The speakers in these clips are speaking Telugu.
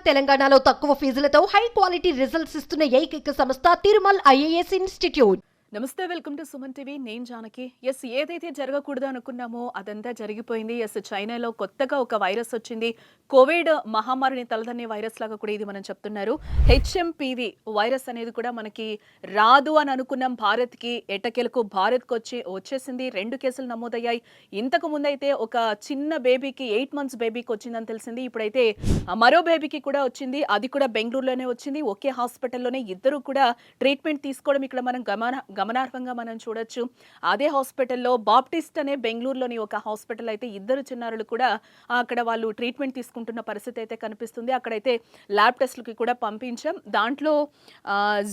తెలంగాణలో తక్కువ ఫీజులతో హై క్వాలిటీ రిజల్ట్స్ ఇస్తున్న ఏకైక సంస్థ తిరుమల్ ఐఏఎస్ ఇన్స్టిట్యూట్. నమస్తే, వెల్కమ్ టు సుమన్ టీవీ. నేను జానకి. ఎస్, ఏదైతే జరగకూడదు అనుకున్నామో అదంతా జరిగిపోయింది. ఎస్, చైనాలో కొత్తగా ఒక వైరస్ వచ్చింది. కోవిడ్ మహమ్మారిని తలదన్నే వైరస్ లాగా కూడా ఇది మనం చెప్తున్నారు. హెచ్ఎంపీవీ వైరస్ అనేది కూడా మనకి రాదు అని అనుకున్నాం. భారత్కి ఎట్టకేలకు భారత్కి వచ్చేసింది. 2 కేసులు నమోదయ్యాయి. ఇంతకు ముందైతే ఒక చిన్న బేబీకి 8 months బేబీకి వచ్చిందని తెలిసింది. ఇప్పుడైతే మరో బేబీకి కూడా వచ్చింది. అది కూడా బెంగళూరులోనే వచ్చింది. ఒకే హాస్పిటల్లోనే ఇద్దరు కూడా ట్రీట్మెంట్ తీసుకోవడం ఇక్కడ మనం గమనార్హంగా మనం చూడొచ్చు. అదే హాస్పిటల్లో బాప్టిస్ట్ అనే బెంగళూరులోని ఒక హాస్పిటల్ అయితే ఇద్దరు చిన్నారులు కూడా అక్కడ వాళ్ళు ట్రీట్మెంట్ తీసుకుంటున్న పరిస్థితి అయితే కనిపిస్తుంది. అక్కడైతే ల్యాబ్ టెస్ట్లకి కూడా పంపించాం. దాంట్లో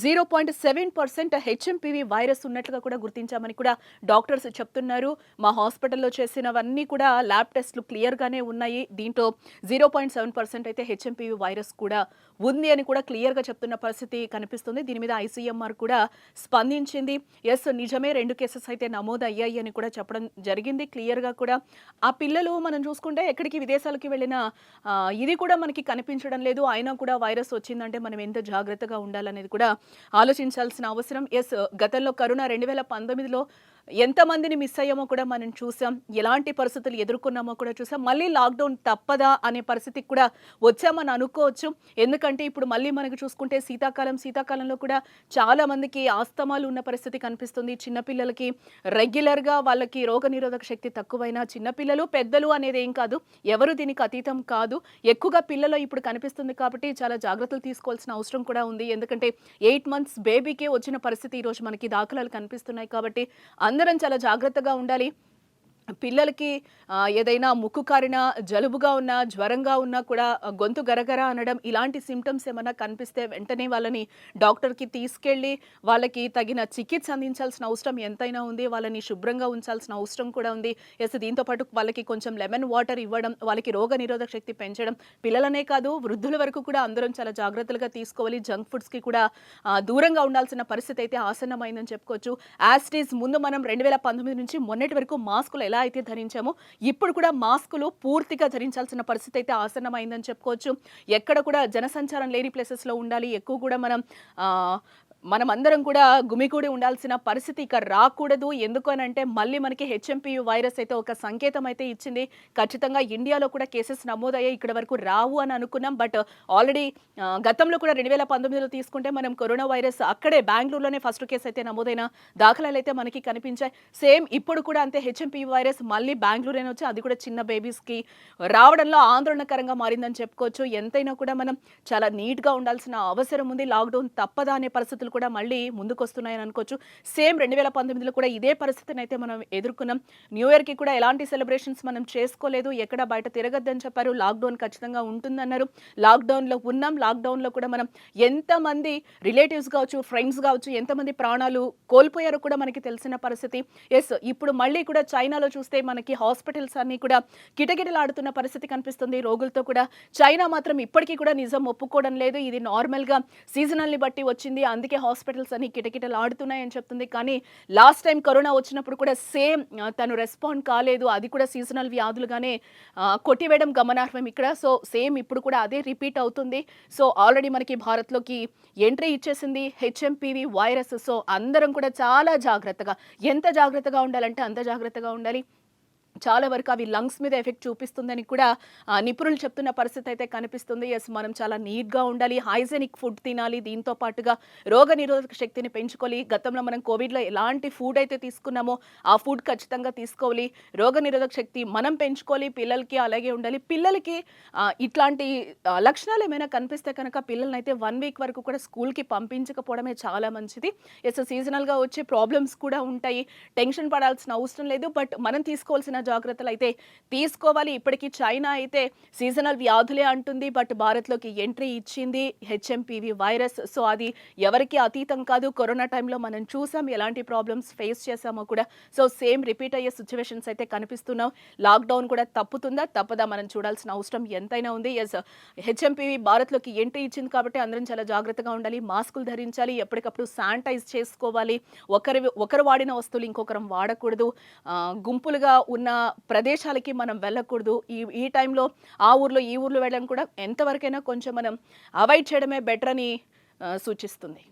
0.7% హెచ్ఎంపీవీ వైరస్ ఉన్నట్లుగా కూడా గుర్తించామని కూడా డాక్టర్స్ చెప్తున్నారు. మా హాస్పిటల్లో చేసినవన్నీ కూడా ల్యాబ్ టెస్ట్లు క్లియర్గానే ఉన్నాయి. దీంట్లో 0.7% అయితే హెచ్ఎంపీవీ వైరస్ కూడా ఉంది అని కూడా క్లియర్గా చెప్తున్న పరిస్థితి కనిపిస్తుంది. దీని మీద ఐసీఎంఆర్ కూడా స్పందించింది. ఎస్, నిజమే 2 కేసెస్ అయితే నమోదు అయ్యాయి అని కూడా చెప్పడం జరిగింది. క్లియర్గా కూడా ఆ పిల్లలు మనం చూసుకుంటే ఎక్కడికి విదేశాలకి వెళ్ళినా ఇది కూడా మనకి కనిపించడం లేదు. అయినా కూడా వైరస్ వచ్చిందంటే మనం ఎంత జాగ్రత్తగా ఉండాలనేది కూడా ఆలోచించాల్సిన అవసరం. ఎస్, గతంలో కరోనా 2019లో ఎంతమందిని మిస్ అయ్యామో కూడా మనం చూసాం. ఎలాంటి పరిస్థితులు ఎదుర్కొన్నామో కూడా చూసాం. మళ్ళీ లాక్డౌన్ తప్పదా అనే పరిస్థితికి కూడా వచ్చామని అనుకోవచ్చు. ఎందుకంటే ఇప్పుడు మళ్ళీ మనకు చూసుకుంటే శీతాకాలంలో కూడా చాలా మందికి ఆస్తమాలు ఉన్న పరిస్థితి కనిపిస్తుంది. చిన్నపిల్లలకి రెగ్యులర్గా వాళ్ళకి రోగనిరోధక శక్తి తక్కువైనా చిన్నపిల్లలు పెద్దలు అనేది ఏం కాదు, ఎవరు దీనికి అతీతం కాదు. ఎక్కువగా పిల్లలు ఇప్పుడు కనిపిస్తుంది కాబట్టి చాలా జాగ్రత్తలు తీసుకోవాల్సిన అవసరం కూడా ఉంది. ఎందుకంటే 8 months బేబీకే వచ్చిన పరిస్థితి ఈరోజు మనకి దాఖలాలు కనిపిస్తున్నాయి. కాబట్టి అందరం చాలా జాగ్రత్తగా ఉండాలి. పిల్లలకి ఏదైనా ముక్కు కారినా, జలుబుగా ఉన్నా, జ్వరంగా ఉన్నా కూడా గొంతు గరగర అనడం, ఇలాంటి సిమ్టమ్స్ ఏమైనా కనిపిస్తే వెంటనే వాళ్ళని డాక్టర్కి తీసుకెళ్ళి వాళ్ళకి తగిన చికిత్స అందించాల్సిన అవసరం ఎంతైనా ఉంది. వాళ్ళని శుభ్రంగా ఉంచాల్సిన అవసరం కూడా ఉంది. ఎస్, దీంతోపాటు వాళ్ళకి కొంచెం లెమన్ వాటర్ ఇవ్వడం, వాళ్ళకి రోగ నిరోధక శక్తి పెంచడం, పిల్లలనే కాదు వృద్ధుల వరకు కూడా అందరం చాలా జాగ్రత్తలుగా తీసుకోవాలి. జంక్ ఫుడ్స్కి కూడా దూరంగా ఉండాల్సిన పరిస్థితి అయితే ఆసన్నమైందని చెప్పుకోవచ్చు. యాజ్ ఇట్ ఈజ్ ముందు మనం 2019 నుంచి మొన్నటి వరకు మాస్కులు ఎలా అయితే ధరించామో ఇప్పుడు కూడా మాస్కులు పూర్తిగా ధరించాల్సిన పరిస్థితి అయితే ఆసన్నమైందని చెప్పుకోవచ్చు. ఎక్కడ కూడా జనసంచారం లేని ప్లేసెస్లో ఉండాలి. ఎక్కువ కూడా మనమందరం కూడా గుమిగూడి ఉండాల్సిన పరిస్థితి ఇక్కడ రాకూడదు. ఎందుకనంటే మళ్ళీ మనకి హెచ్ఎంపీవీ వైరస్ అయితే ఒక సంకేతం అయితే ఇచ్చింది. ఖచ్చితంగా ఇండియాలో కూడా కేసెస్ నమోదయ్యాయి. ఇక్కడ వరకు రావు అని అనుకున్నాం. బట్ ఆల్రెడీ గతంలో కూడా 2019లో తీసుకుంటే మనం కరోనా వైరస్ అక్కడే బెంగళూరులోనే ఫస్ట్ కేసు అయితే నమోదైన దాఖలాలు అయితే మనకి కనిపించాయి. సేమ్ ఇప్పుడు కూడా అంతే, హెచ్ఎంపీవీ వైరస్ మళ్ళీ బెంగళూరులోనే వచ్చి అది కూడా చిన్న బేబీస్కి రావడంలో ఆందోళనకరంగా మారిందని చెప్పుకోవచ్చు. ఎంతైనా కూడా మనం చాలా నీట్గా ఉండాల్సిన అవసరం ఉంది. లాక్డౌన్ తప్పదా అనే పరిస్థితులు కూడా మళ్ళీ ముందుకు వస్తున్నాయని అనుకోవచ్చు. సేమ్ 2019లో కూడా ఇదే పరిస్థితిని అయితే మనం ఎదుర్కొన్నాం. న్యూ ఇయర్కి కూడా ఎలాంటి సెలబ్రేషన్స్ మనం చేసుకోలేదు. ఎక్కడ బయట తిరగద్దని చెప్పారు. లాక్డౌన్ ఖచ్చితంగా ఉంటుందన్నారు. లాక్డౌన్లో ఉన్నాం. లాక్డౌన్లో కూడా మనం ఎంతమంది రిలేటివ్స్ కావచ్చు, ఫ్రెండ్స్ కావచ్చు, ఎంతమంది ప్రాణాలు కోల్పోయారో కూడా మనకి తెలిసిన పరిస్థితి. ఎస్, ఇప్పుడు మళ్ళీ కూడా చైనాలో చూస్తే మనకి హాస్పిటల్స్ అన్ని కూడా కిటకిటలాడుతున్న పరిస్థితి కనిపిస్తుంది రోగులతో కూడా. చైనా మాత్రం ఇప్పటికీ కూడా నిజం ఒప్పుకోవడం లేదు. ఇది నార్మల్గా సీజనల్ని బట్టి వచ్చింది, అందుకే హాస్పిటల్స్ అన్ని కిటకిటలాడుతున్నాయని చెప్తుంది. కానీ లాస్ట్ టైం కరోనా వచ్చినప్పుడు కూడా సేమ్ తను రెస్పాండ్ కాలేదు. అది కూడా సీజనల్ వ్యాధులుగానే కొట్టివేయడం గమనార్హం ఇక్కడ. సో సేమ్ ఇప్పుడు కూడా అదే రిపీట్ అవుతుంది. సో ఆల్రెడీ మనకి భారత్లోకి ఎంట్రీ ఇచ్చేసింది హెచ్ఎంపీవీ వైరస్. సో అందరం కూడా చాలా జాగ్రత్తగా, ఎంత జాగ్రత్తగా ఉండాలంటే అంత జాగ్రత్తగా ఉండాలి. చాలా వరకు అవి లంగ్స్ మీద ఎఫెక్ట్ చూపిస్తుందని కూడా నిపుణులు చెప్తున్న పరిస్థితి అయితే కనిపిస్తుంది. ఎస్, మనం చాలా నీట్గా ఉండాలి, హైజెనిక్ ఫుడ్ తినాలి, దీంతో పాటుగా రోగ నిరోధక శక్తిని పెంచుకోవాలి. గతంలో మనం కోవిడ్లో ఎలాంటి ఫుడ్ అయితే తీసుకున్నామో ఆ ఫుడ్ ఖచ్చితంగా తీసుకోవాలి. రోగ నిరోధక శక్తి మనం పెంచుకోవాలి. పిల్లలకి అలాగే ఉండాలి. పిల్లలకి ఇట్లాంటి లక్షణాలు ఏమైనా కనిపిస్తే కనుక పిల్లల్ని అయితే 1 week వరకు కూడా స్కూల్కి పంపించకపోవడమే చాలా మంచిది. ఎస్, సీజనల్గా వచ్చే ప్రాబ్లమ్స్ కూడా ఉంటాయి, టెన్షన్ పడాల్సిన అవసరం లేదు. బట్ మనం తీసుకోవాల్సిన జాగ్రత్తలు అయితే తీసుకోవాలి. ఇప్పటికీ చైనా అయితే సీజనల్ వ్యాధులే అంటుంది. బట్ భారత్లోకి ఎంట్రీ ఇచ్చింది హెచ్ఎంపీవీ వైరస్. సో అది ఎవరికి అతీతం కాదు. కరోనా టైంలో మనం చూసాం ఎలాంటి ప్రాబ్లమ్స్ ఫేస్ చేసామో కూడా. సో సేమ్ రిపీట్ అయ్యే సిచ్యువేషన్స్ అయితే కనిపిస్తున్నాం. లాక్డౌన్ కూడా తప్పుతుందా తప్పదా మనం చూడాల్సిన అవసరం ఎంతైనా ఉంది. ఎస్, హెచ్ఎంపీవీ భారత్లోకి ఎంట్రీ ఇచ్చింది కాబట్టి అందరం చాలా జాగ్రత్తగా ఉండాలి. మాస్కులు ధరించాలి, ఎప్పటికప్పుడు శానిటైజ్ చేసుకోవాలి. ఒకరు వాడిన వస్తువులు ఇంకొకరం వాడకూడదు. గుంపులుగా ఉన్న ప్రదేశాలకి మనం వెళ్ళకూడదు. ఈ టైంలో ఆ ఊర్లో, ఈ ఊర్లో వెళ్ళడం కూడా ఎంతవరకైనా కొంచెం మనం అవాయిడ్ చేయడమే బెటర్ అని సూచిస్తుంది.